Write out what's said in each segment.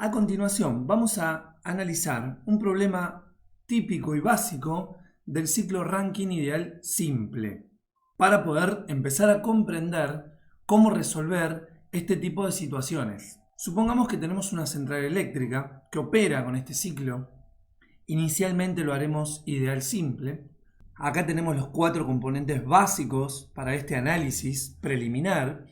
A continuación, vamos a analizar un problema típico y básico del ciclo Rankine ideal simple, para poder empezar a comprender cómo resolver este tipo de situaciones. Supongamos que tenemos una central eléctrica que opera con este ciclo. Inicialmente lo haremos ideal simple. Acá tenemos los 4 componentes básicos para este análisis preliminar.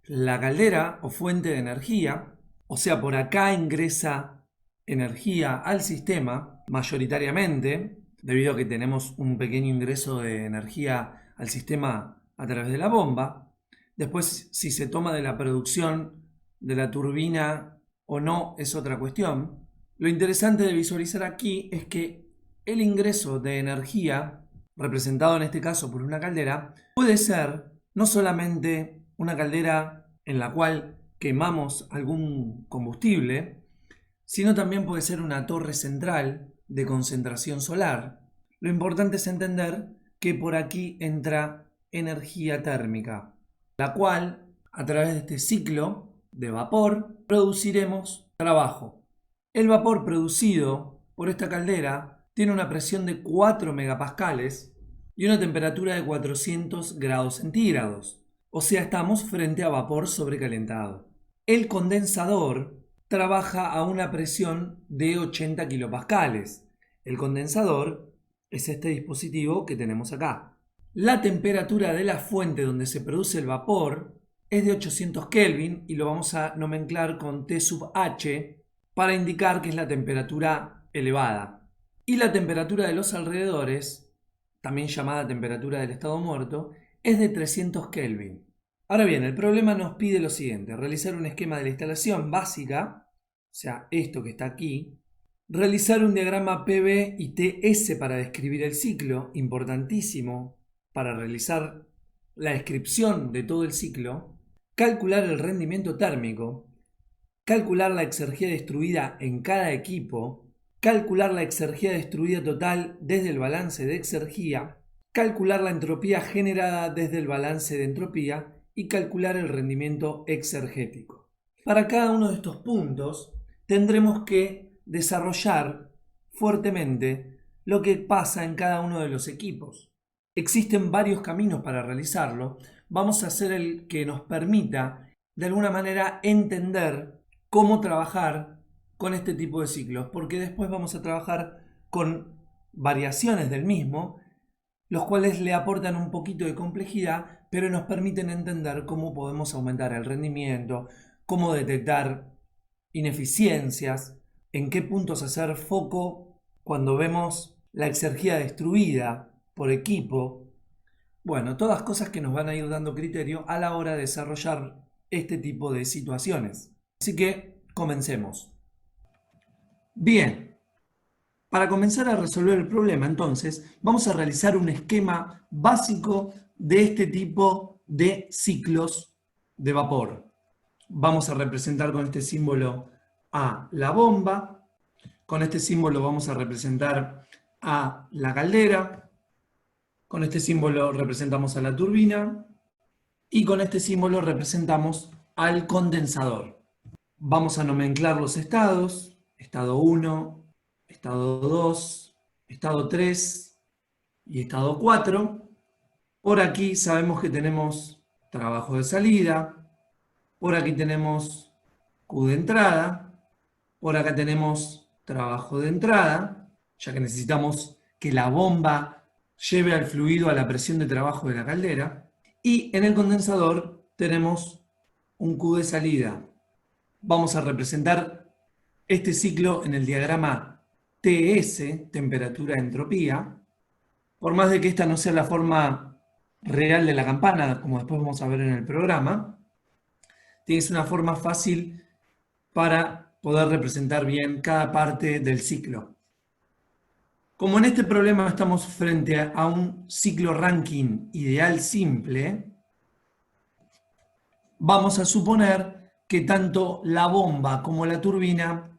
La caldera o fuente de energía, o sea, por acá ingresa energía al sistema mayoritariamente, debido a que tenemos un pequeño ingreso de energía al sistema a través de la bomba. Después, si se toma de la producción de la turbina o no, es otra cuestión. Lo interesante de visualizar aquí es que el ingreso de energía, representado en este caso por una caldera, puede ser no solamente una caldera en la cual quemamos algún combustible, sino también puede ser una torre central de concentración solar. Lo importante es entender que por aquí entra energía térmica, la cual, a través de este ciclo de vapor, produciremos trabajo. El vapor producido por esta caldera tiene una presión de 4 megapascales y una temperatura de 400 grados centígrados. O sea, estamos frente a vapor sobrecalentado. El condensador trabaja a una presión de 80 kilopascales. El condensador es este dispositivo que tenemos acá. La temperatura de la fuente donde se produce el vapor es de 800 Kelvin y lo vamos a nomenclar con T sub H para indicar que es la temperatura elevada. Y la temperatura de los alrededores, también llamada temperatura del estado muerto, es de 300 Kelvin. Ahora bien, el problema nos pide lo siguiente: realizar un esquema de la instalación básica, o sea, esto que está aquí, realizar un diagrama PV y TS para describir el ciclo, importantísimo para realizar la descripción de todo el ciclo, calcular el rendimiento térmico, calcular la exergía destruida en cada equipo, calcular la exergía destruida total desde el balance de exergía, calcular la entropía generada desde el balance de entropía y calcular el rendimiento exergético. Para cada uno de estos puntos tendremos que desarrollar fuertemente lo que pasa en cada uno de los equipos. Existen varios caminos para realizarlo. Vamos a hacer el que nos permita de alguna manera entender cómo trabajar con este tipo de ciclos, porque después vamos a trabajar con variaciones del mismo, los cuales le aportan un poquito de complejidad, pero nos permiten entender cómo podemos aumentar el rendimiento, cómo detectar ineficiencias, en qué puntos hacer foco cuando vemos la exergía destruida por equipo. Bueno, todas cosas que nos van a ir dando criterio a la hora de desarrollar este tipo de situaciones. Así que comencemos. Bien. Para comenzar a resolver el problema, entonces, vamos a realizar un esquema básico de este tipo de ciclos de vapor. Vamos a representar con este símbolo a la bomba, con este símbolo vamos a representar a la caldera, con este símbolo representamos a la turbina y con este símbolo representamos al condensador. Vamos a nomenclar los estados: estado 1, estado 2, estado 3 y estado 4. Por aquí sabemos que tenemos trabajo de salida, por aquí tenemos Q de entrada, por acá tenemos trabajo de entrada, ya que necesitamos que la bomba lleve al fluido a la presión de trabajo de la caldera, y en el condensador tenemos un Q de salida. Vamos a representar este ciclo en el diagrama TS, temperatura-entropía, por más de que esta no sea la forma real de la campana, como después vamos a ver en el programa, tienes una forma fácil para poder representar bien cada parte del ciclo. Como en este problema estamos frente a un ciclo Rankine ideal simple, vamos a suponer que tanto la bomba como la turbina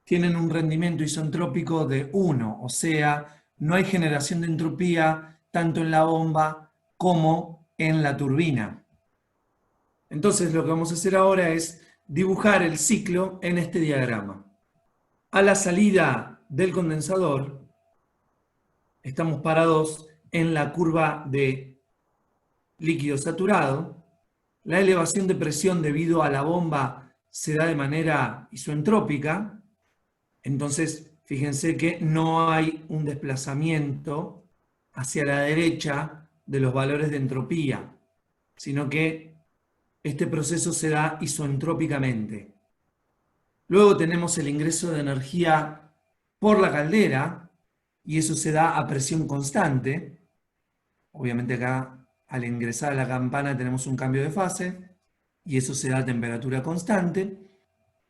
tienen un rendimiento isentrópico de 1, o sea, no hay generación de entropía tanto en la bomba como en la turbina. Entonces lo que vamos a hacer ahora es dibujar el ciclo en este diagrama. A la salida del condensador, estamos parados en la curva de líquido saturado. La elevación de presión debido a la bomba se da de manera isoentrópica. Entonces, fíjense que no hay un desplazamiento hacia la derecha de los valores de entropía, sino que este proceso se da isoentrópicamente. Luego tenemos el ingreso de energía por la caldera, y eso se da a presión constante. Obviamente acá, al ingresar a la campana, tenemos un cambio de fase, y eso se da a temperatura constante.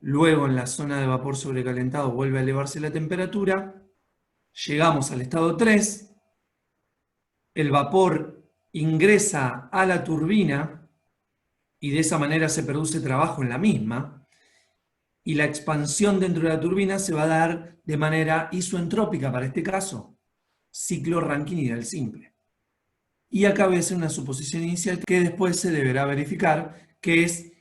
Luego, en la zona de vapor sobrecalentado, vuelve a elevarse la temperatura. Llegamos al estado 3. El vapor ingresa a la turbina, y de esa manera se produce trabajo en la misma. Y la expansión dentro de la turbina se va a dar de manera isoentrópica, para este caso, ciclo Rankine ideal simple. Y acá voy a hacer una suposición inicial que después se deberá verificar, que es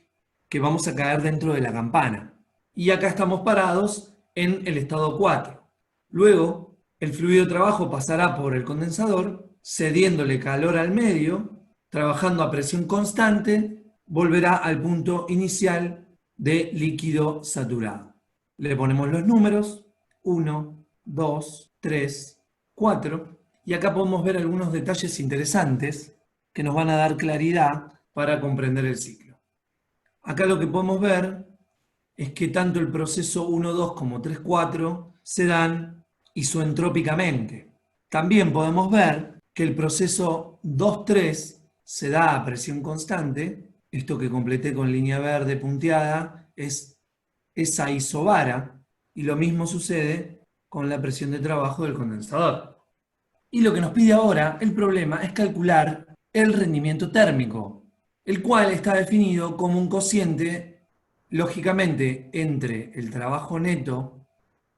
que vamos a caer dentro de la campana. Y acá estamos parados en el estado 4. Luego, el fluido de trabajo pasará por el condensador, cediéndole calor al medio, trabajando a presión constante, volverá al punto inicial de líquido saturado. Le ponemos los números, 1, 2, 3, 4, y acá podemos ver algunos detalles interesantes que nos van a dar claridad para comprender el ciclo. Acá lo que podemos ver es que tanto el proceso 1-2 como 3-4 se dan isoentrópicamente. También podemos ver que el proceso 2-3 se da a presión constante. Esto que completé con línea verde punteada es esa isobara, y lo mismo sucede con la presión de trabajo del condensador. Y lo que nos pide ahora el problema es calcular el rendimiento térmico, el cual está definido como un cociente, lógicamente, entre el trabajo neto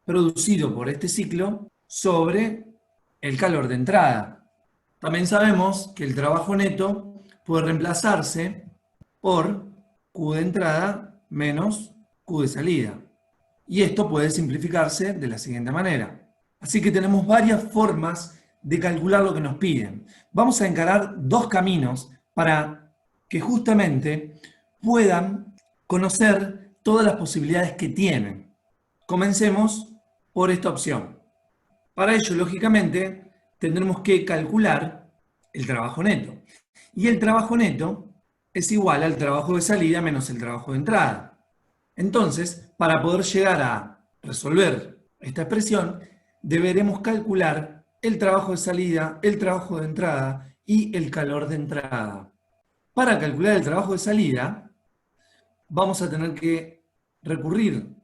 producido por este ciclo sobre el calor de entrada. También sabemos que el trabajo neto puede reemplazarse por Q de entrada menos Q de salida. Y esto puede simplificarse de la siguiente manera. Así que tenemos varias formas de calcular lo que nos piden. Vamos a encarar dos caminos para que justamente puedan conocer todas las posibilidades que tienen. Comencemos por esta opción. Para ello, lógicamente, tendremos que calcular el trabajo neto. Y el trabajo neto es igual al trabajo de salida menos el trabajo de entrada. Entonces, para poder llegar a resolver esta expresión, deberemos calcular el trabajo de salida, el trabajo de entrada y el calor de entrada. Para calcular el trabajo de salida, vamos a tener que recurrir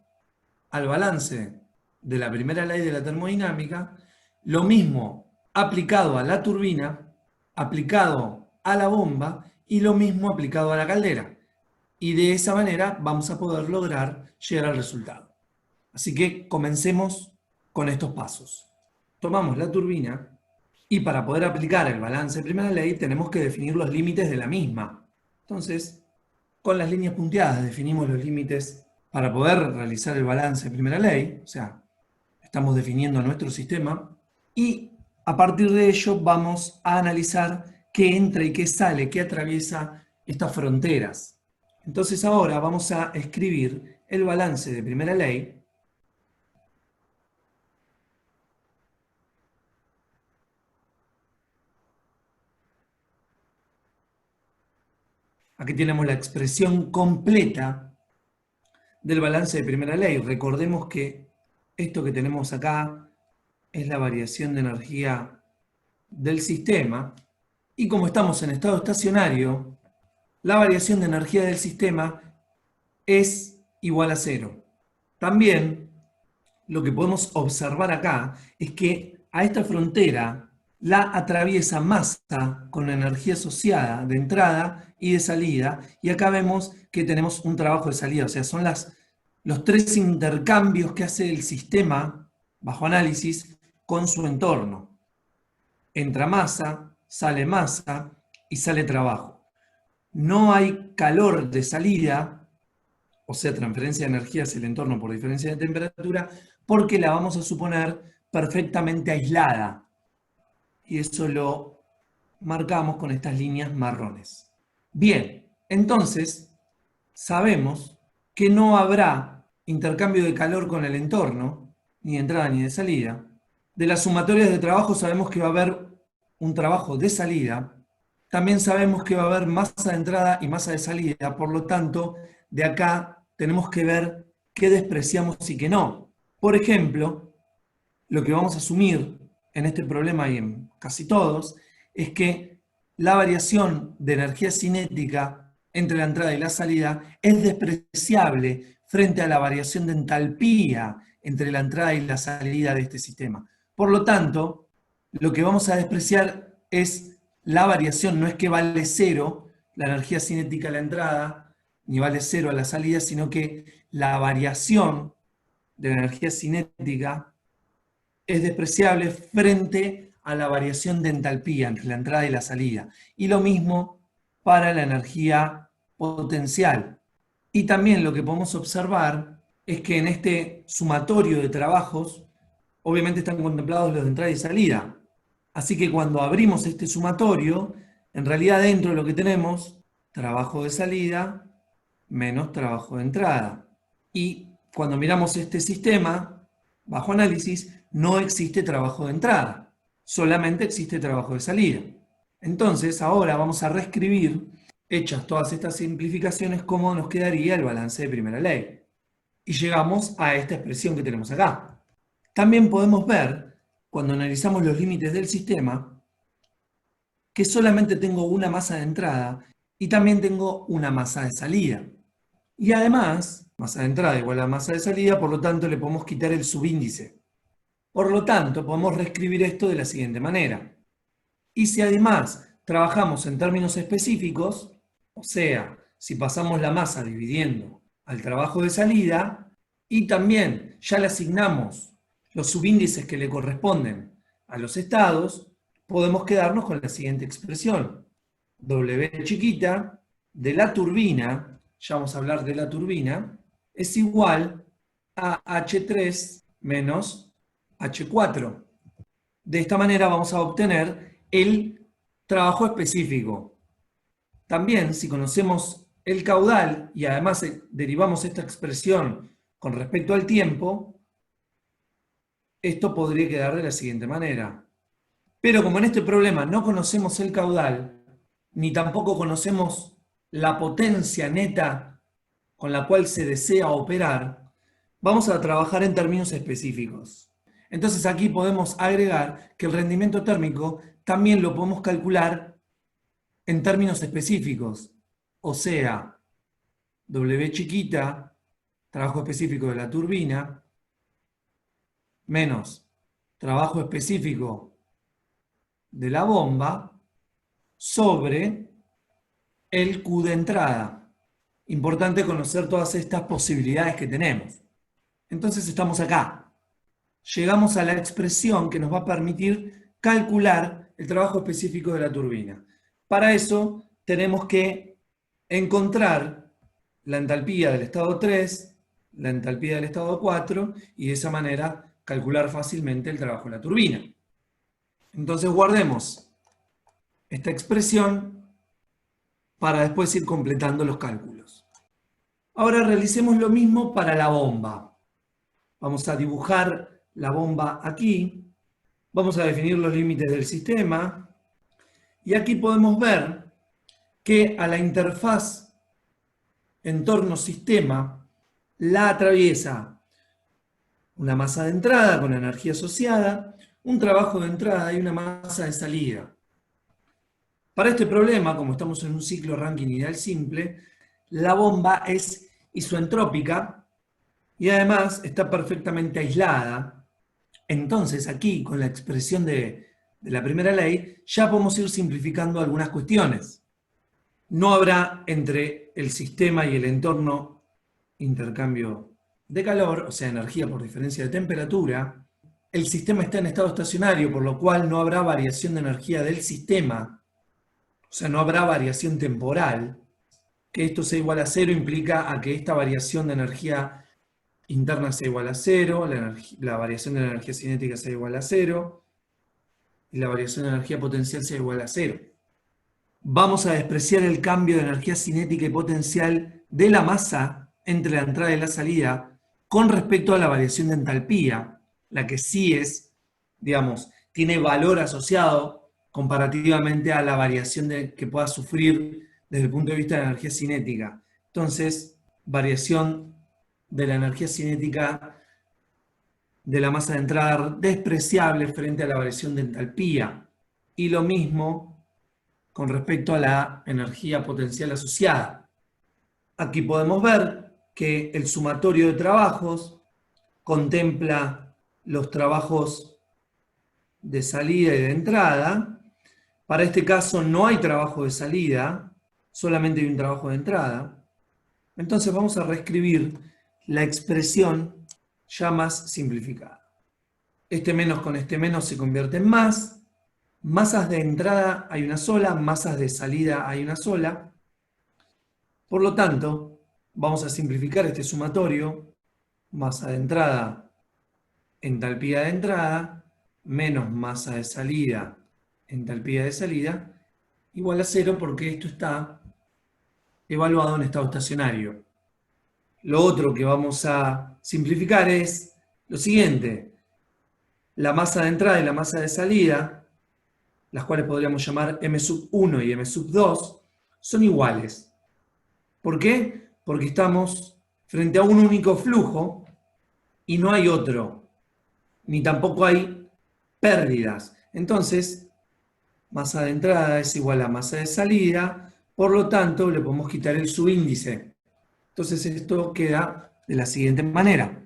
al balance de la primera ley de la termodinámica, lo mismo aplicado a la turbina, aplicado a la bomba y lo mismo aplicado a la caldera. Y de esa manera vamos a poder lograr llegar al resultado. Así que comencemos con estos pasos. Tomamos la turbina y para poder aplicar el balance de primera ley tenemos que definir los límites de la misma. Entonces, con las líneas punteadas definimos los límites para poder realizar el balance de primera ley, o sea, estamos definiendo nuestro sistema, y a partir de ello vamos a analizar qué entra y qué sale, qué atraviesa estas fronteras. Entonces ahora vamos a escribir el balance de primera ley. Aquí tenemos la expresión completa del balance de primera ley. Recordemos que esto que tenemos acá es la variación de energía del sistema, y como estamos en estado estacionario, la variación de energía del sistema es igual a 0. También lo que podemos observar acá es que a esta frontera la atraviesa masa con energía asociada de entrada y de salida, y acá vemos que tenemos un trabajo de salida, o sea, son los tres intercambios que hace el sistema bajo análisis con su entorno. Entra masa, sale masa y sale trabajo. No hay calor de salida, o sea, transferencia de energía hacia el entorno por diferencia de temperatura, porque la vamos a suponer perfectamente aislada. Y eso lo marcamos con estas líneas marrones. Bien, entonces sabemos que no habrá intercambio de calor con el entorno, ni de entrada ni de salida. De las sumatorias de trabajo sabemos que va a haber un trabajo de salida. También sabemos que va a haber masa de entrada y masa de salida. Por lo tanto, de acá tenemos que ver qué despreciamos y qué no. Por ejemplo, lo que vamos a asumir en este problema y en casi todos es que la variación de energía cinética entre la entrada y la salida es despreciable frente a la variación de entalpía entre la entrada y la salida de este sistema. Por lo tanto, lo que vamos a despreciar es la variación, no es que vale cero la energía cinética a la entrada, ni vale cero a la salida, sino que la variación de la energía cinética es despreciable frente a la variación de entalpía entre la entrada y la salida. Y lo mismo para la energía potencial. Y también lo que podemos observar es que en este sumatorio de trabajos, obviamente están contemplados los de entrada y salida. Así que cuando abrimos este sumatorio, en realidad dentro de lo que tenemos, trabajo de salida menos trabajo de entrada. Y cuando miramos este sistema, bajo análisis, no existe trabajo de entrada, solamente existe trabajo de salida. Entonces, ahora vamos a reescribir, hechas todas estas simplificaciones, cómo nos quedaría el balance de primera ley. Y llegamos a esta expresión que tenemos acá. También podemos ver, cuando analizamos los límites del sistema, que solamente tengo una masa de entrada y también tengo una masa de salida. Y además, masa de entrada igual a masa de salida, por lo tanto le podemos quitar el subíndice. Por lo tanto, podemos reescribir esto de la siguiente manera. Y si además trabajamos en términos específicos, o sea, si pasamos la masa dividiendo al trabajo de salida, y también ya le asignamos los subíndices que le corresponden a los estados, podemos quedarnos con la siguiente expresión. W chiquita de la turbina, ya vamos a hablar de la turbina, es igual a H3 menos H4. De esta manera vamos a obtener el trabajo específico. También, si conocemos el caudal y además derivamos esta expresión con respecto al tiempo, esto podría quedar de la siguiente manera. Pero como en este problema no conocemos el caudal, ni tampoco conocemos la potencia neta con la cual se desea operar, vamos a trabajar en términos específicos. Entonces aquí podemos agregar que el rendimiento térmico también lo podemos calcular en términos específicos. O sea, W chiquita, trabajo específico de la turbina, menos trabajo específico de la bomba, sobre el Q de entrada. Importante conocer todas estas posibilidades que tenemos. Entonces estamos acá. Llegamos a la expresión que nos va a permitir calcular el trabajo específico de la turbina. Para eso tenemos que encontrar la entalpía del estado 3, la entalpía del estado 4 y de esa manera calcular fácilmente el trabajo de la turbina. Entonces guardemos esta expresión para después ir completando los cálculos. Ahora realicemos lo mismo para la bomba. Vamos a dibujar la bomba aquí. Vamos a definir los límites del sistema. Y aquí podemos ver que a la interfaz entorno-sistema la atraviesa una masa de entrada con energía asociada, un trabajo de entrada y una masa de salida. Para este problema, como estamos en un ciclo Rankine ideal simple, la bomba es isoentrópica y además está perfectamente aislada. Entonces aquí, con la expresión de la primera ley, ya podemos ir simplificando algunas cuestiones. No habrá entre el sistema y el entorno intercambio de calor, o sea, energía por diferencia de temperatura. El sistema está en estado estacionario, por lo cual no habrá variación de energía del sistema, o sea, no habrá variación temporal. que esto sea igual a cero implica a que esta variación de energía interna sea igual a cero, la variación de la energía cinética sea igual a cero, y la variación de energía potencial sea igual a cero. Vamos a despreciar el cambio de energía cinética y potencial de la masa entre la entrada y la salida con respecto a la variación de entalpía, la que sí es, digamos, tiene valor asociado comparativamente a la variación que pueda sufrir desde el punto de vista de la energía cinética. Entonces, variación de la energía cinética de la masa de entrada despreciable frente a la variación de entalpía. Y lo mismo con respecto a la energía potencial asociada. Aquí podemos ver que el sumatorio de trabajos contempla los trabajos de salida y de entrada. Para este caso no hay trabajo de salida, solamente hay un trabajo de entrada. Entonces vamos a reescribir la expresión ya más simplificada. Este menos con este menos se convierte en más. Masas de entrada hay una sola, masas de salida hay una sola. Por lo tanto, vamos a simplificar este sumatorio. Masa de entrada, entalpía de entrada, menos masa de salida, entalpía de salida, igual a cero porque esto está evaluado en estado estacionario. Lo otro que vamos a simplificar es lo siguiente. La masa de entrada y la masa de salida, las cuales podríamos llamar M sub 1 y M sub 2, son iguales. ¿Por qué? Porque estamos frente a un único flujo y no hay otro, ni tampoco hay pérdidas. Entonces, masa de entrada es igual a masa de salida, por lo tanto, le podemos quitar el subíndice. Entonces, esto queda de la siguiente manera.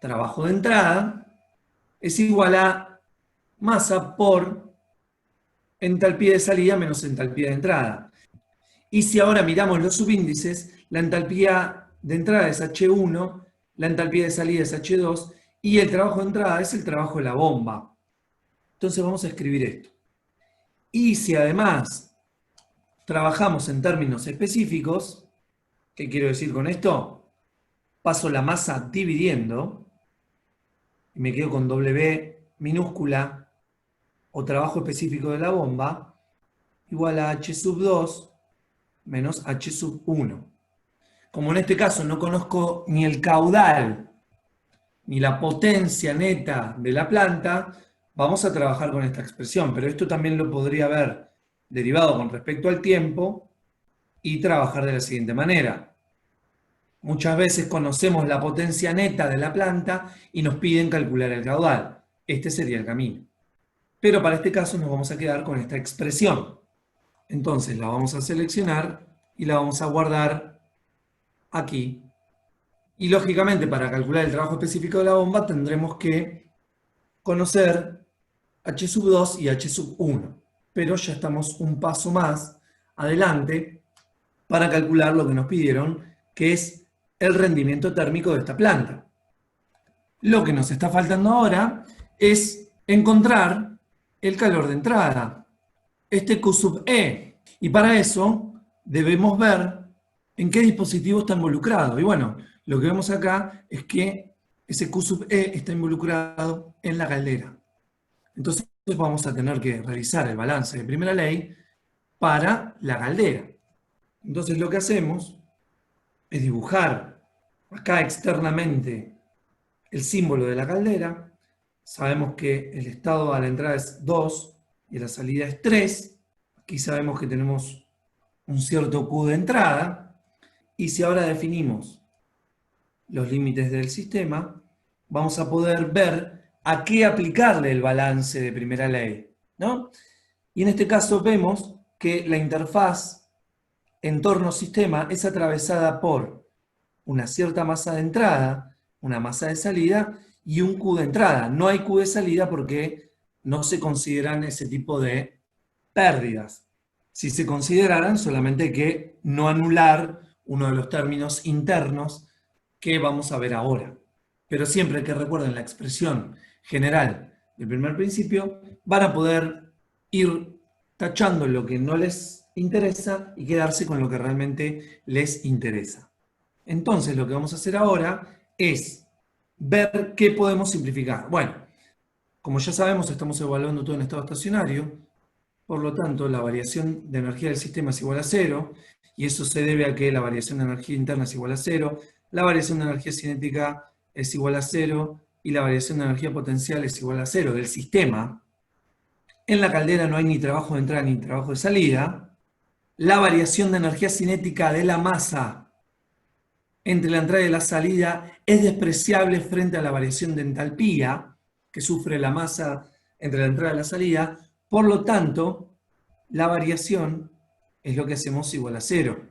Trabajo de entrada es igual a masa por entalpía de salida menos entalpía de entrada. Y si ahora miramos los subíndices, la entalpía de entrada es H1, la entalpía de salida es H2 y el trabajo de entrada es el trabajo de la bomba. Entonces vamos a escribir esto. Y si además trabajamos en términos específicos, ¿qué quiero decir con esto? Paso la masa dividiendo y me quedo con W minúscula o trabajo específico de la bomba igual a H sub 2 menos H sub 1. Como en este caso no conozco ni el caudal ni la potencia neta de la planta, vamos a trabajar con esta expresión, pero esto también lo podría haber derivado con respecto al tiempo y trabajar de la siguiente manera. Muchas veces conocemos la potencia neta de la planta y nos piden calcular el caudal. Este sería el camino. Pero para este caso nos vamos a quedar con esta expresión. Entonces la vamos a seleccionar y la vamos a guardar aquí. Y lógicamente para calcular el trabajo específico de la bomba tendremos que conocer H sub 2 y H sub 1. Pero ya estamos un paso más adelante para calcular lo que nos pidieron, que es el rendimiento térmico de esta planta. Lo que nos está faltando ahora es encontrar el calor de entrada, este Q sub E. Y para eso debemos ver en qué dispositivo está involucrado. Y bueno, lo que vemos acá es que ese Q sub E está involucrado en la caldera. Entonces vamos a tener que realizar el balance de primera ley para la caldera. Entonces lo que hacemos es dibujar acá externamente el símbolo de la caldera. Sabemos que el estado a la entrada es 2 y a la salida es 3. Aquí sabemos que tenemos un cierto Q de entrada. Y si ahora definimos los límites del sistema, vamos a poder ver a qué aplicarle el balance de primera ley, ¿no? Y en este caso vemos que la interfaz entorno-sistema es atravesada por una cierta masa de entrada, una masa de salida y un Q de entrada. No hay Q de salida porque no se consideran ese tipo de pérdidas. Si se consideraran, solamente hay que no anular uno de los términos internos que vamos a ver ahora. Pero siempre que recuerden la expresión general del primer principio, van a poder ir tachando lo que no les interesa y quedarse con lo que realmente les interesa. Entonces, lo que vamos a hacer ahora es ver qué podemos simplificar. Bueno, como ya sabemos, estamos evaluando todo en estado estacionario, por lo tanto, la variación de energía del sistema es igual a cero, y eso se debe a que la variación de energía interna es igual a cero, la variación de energía cinética es igual a cero, y la variación de energía potencial es igual a cero del sistema. En la caldera no hay ni trabajo de entrada ni trabajo de salida. La variación de energía cinética de la masa entre la entrada y la salida es despreciable frente a la variación de entalpía que sufre la masa entre la entrada y la salida. Por lo tanto, la variación es lo que hacemos igual a cero.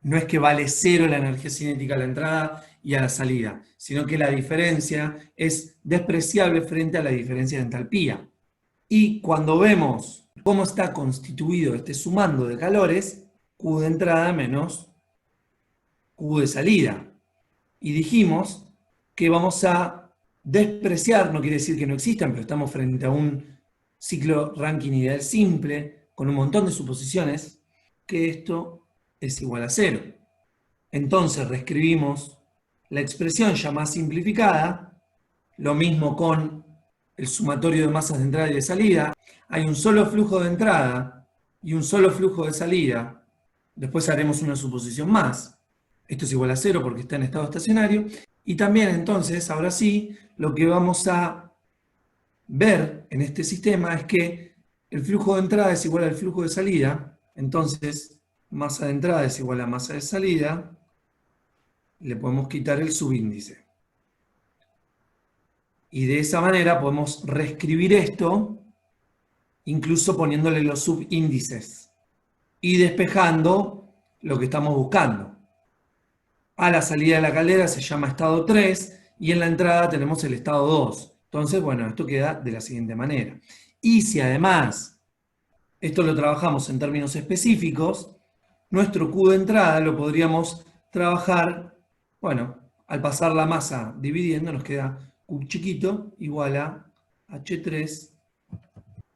No es que vale cero la energía cinética a la entrada y a la salida, sino que la diferencia es despreciable frente a la diferencia de entalpía. Y cuando vemos cómo está constituido este sumando de calores, Q de entrada menos Q de salida. Y dijimos que vamos a despreciar, no quiere decir que no existan, pero estamos frente a un ciclo Rankine ideal simple, con un montón de suposiciones, que esto es igual a cero. Entonces reescribimos la expresión ya más simplificada, lo mismo con el sumatorio de masas de entrada y de salida. Hay un solo flujo de entrada y un solo flujo de salida. Después haremos una suposición más. Esto es igual a cero porque está en estado estacionario. Y también entonces, ahora sí, lo que vamos a ver en este sistema es que el flujo de entrada es igual al flujo de salida. Entonces, masa de entrada es igual a masa de salida. Le podemos quitar el subíndice. Y de esa manera podemos reescribir esto, incluso poniéndole los subíndices y despejando lo que estamos buscando. A la salida de la caldera se llama estado 3 y en la entrada tenemos el estado 2. Entonces, bueno, esto queda de la siguiente manera. Y si además esto lo trabajamos en términos específicos, nuestro Q de entrada lo podríamos trabajar, bueno, al pasar la masa dividiendo nos queda Q chiquito igual a H3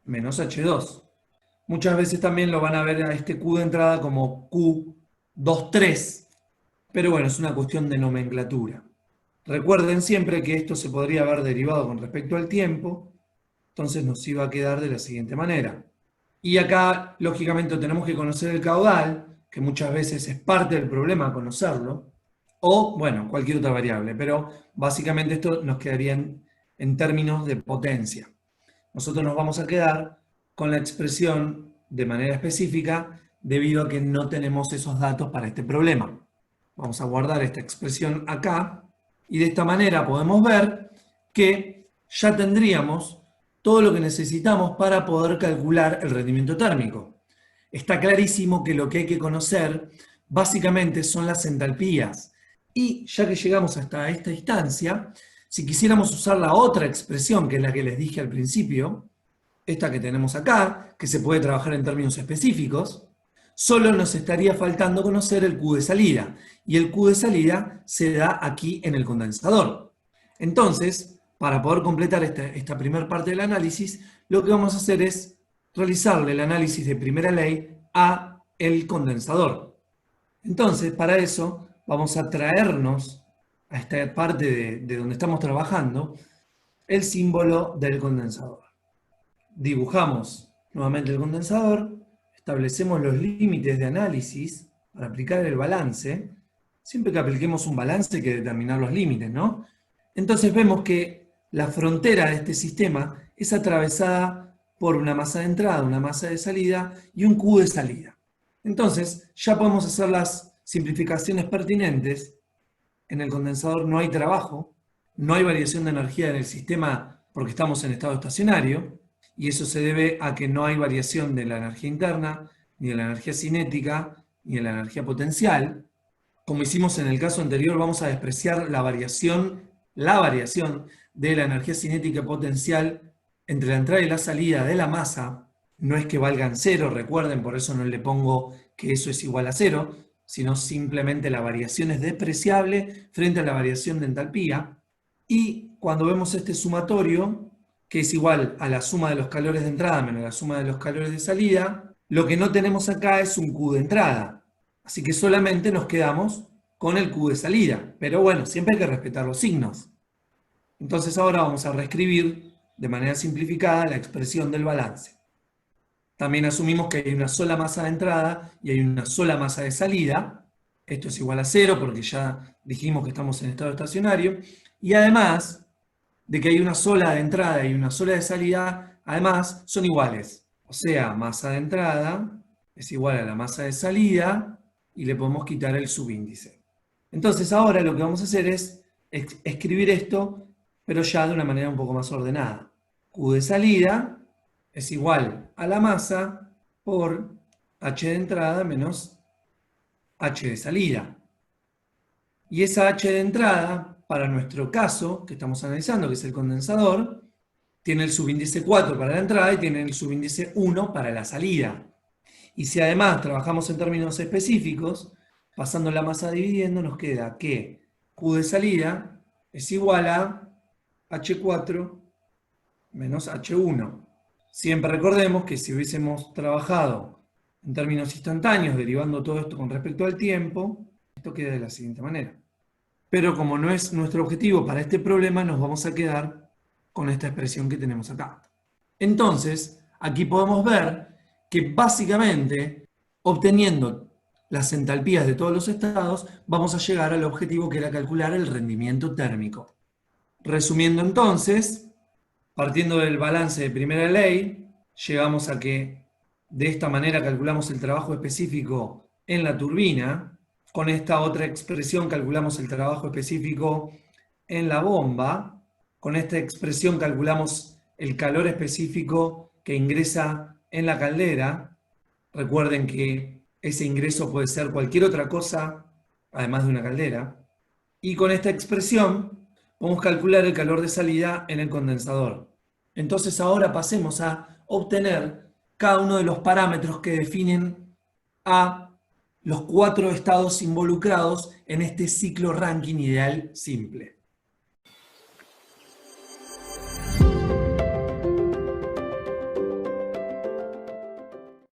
menos H2. Muchas veces también lo van a ver a este Q de entrada como Q23, pero bueno, es una cuestión de nomenclatura. Recuerden siempre que esto se podría haber derivado con respecto al tiempo, entonces nos iba a quedar de la siguiente manera. Y acá, lógicamente, tenemos que conocer el caudal, que muchas veces es parte del problema conocerlo, o, bueno, cualquier otra variable, pero básicamente esto nos quedaría en términos de potencia. Nosotros nos vamos a quedar con la expresión de manera específica debido a que no tenemos esos datos para este problema. Vamos a guardar esta expresión acá y de esta manera podemos ver que ya tendríamos todo lo que necesitamos para poder calcular el rendimiento térmico. Está clarísimo que lo que hay que conocer básicamente son las entalpías. Y ya que llegamos hasta esta instancia, si quisiéramos usar la otra expresión, que es la que les dije al principio, esta que tenemos acá, que se puede trabajar en términos específicos, solo nos estaría faltando conocer el Q de salida. Y el Q de salida se da aquí en el condensador. Entonces, para poder completar esta primera parte del análisis, lo que vamos a hacer es realizarle el análisis de primera ley a el condensador. Entonces, para eso, vamos a traernos a esta parte de donde estamos trabajando el símbolo del condensador. Dibujamos nuevamente el condensador, establecemos los límites de análisis para aplicar el balance. Siempre que apliquemos un balance hay que determinar los límites, ¿no? Entonces vemos que la frontera de este sistema es atravesada por una masa de entrada, una masa de salida y un Q de salida. Entonces ya podemos hacer las simplificaciones pertinentes. En el condensador no hay trabajo, no hay variación de energía en el sistema porque estamos en estado estacionario, y eso se debe a que no hay variación de la energía interna, ni de la energía cinética, ni de la energía potencial. Como hicimos en el caso anterior, vamos a despreciar la variación de la energía cinética y potencial entre la entrada y la salida de la masa. No es que valgan cero, recuerden, por eso no le pongo que eso es igual a cero, sino simplemente la variación es despreciable frente a la variación de entalpía. Y cuando vemos este sumatorio, que es igual a la suma de los calores de entrada menos la suma de los calores de salida, Lo que no tenemos acá es un Q de entrada, así que solamente nos quedamos con el Q de salida. Pero bueno, siempre hay que respetar los signos. Entonces ahora vamos a reescribir de manera simplificada la expresión del balance. También asumimos que hay una sola masa de entrada y hay una sola masa de salida. Esto es igual a 0 porque ya dijimos que estamos en estado estacionario. Y además de que hay una sola de entrada y una sola de salida, además son iguales. O sea, masa de entrada es igual a la masa de salida y le podemos quitar el subíndice. Entonces ahora lo que vamos a hacer es escribir esto, pero ya de una manera un poco más ordenada. Q de salida es igual a la masa por H de entrada menos H de salida. Y esa H de entrada, para nuestro caso, que estamos analizando, que es el condensador, tiene el subíndice 4 para la entrada y tiene el subíndice 1 para la salida. Y si además trabajamos en términos específicos, pasando la masa dividiendo, nos queda que Q de salida es igual a H4 menos H1. Siempre recordemos que si hubiésemos trabajado en términos instantáneos, derivando todo esto con respecto al tiempo, esto queda de la siguiente manera. Pero como no es nuestro objetivo para este problema, nos vamos a quedar con esta expresión que tenemos acá. Entonces, aquí podemos ver que básicamente, obteniendo las entalpías de todos los estados, vamos a llegar al objetivo que era calcular el rendimiento térmico. Resumiendo entonces, partiendo del balance de primera ley, llegamos a que de esta manera calculamos el trabajo específico en la turbina. Con esta otra expresión calculamos el trabajo específico en la bomba. Con esta expresión calculamos el calor específico que ingresa en la caldera. Recuerden que ese ingreso puede ser cualquier otra cosa, además de una caldera. Y con esta expresión podemos calcular el calor de salida en el condensador. Entonces ahora pasemos a obtener cada uno de los parámetros que definen a los 4 estados involucrados en este ciclo Rankine ideal simple.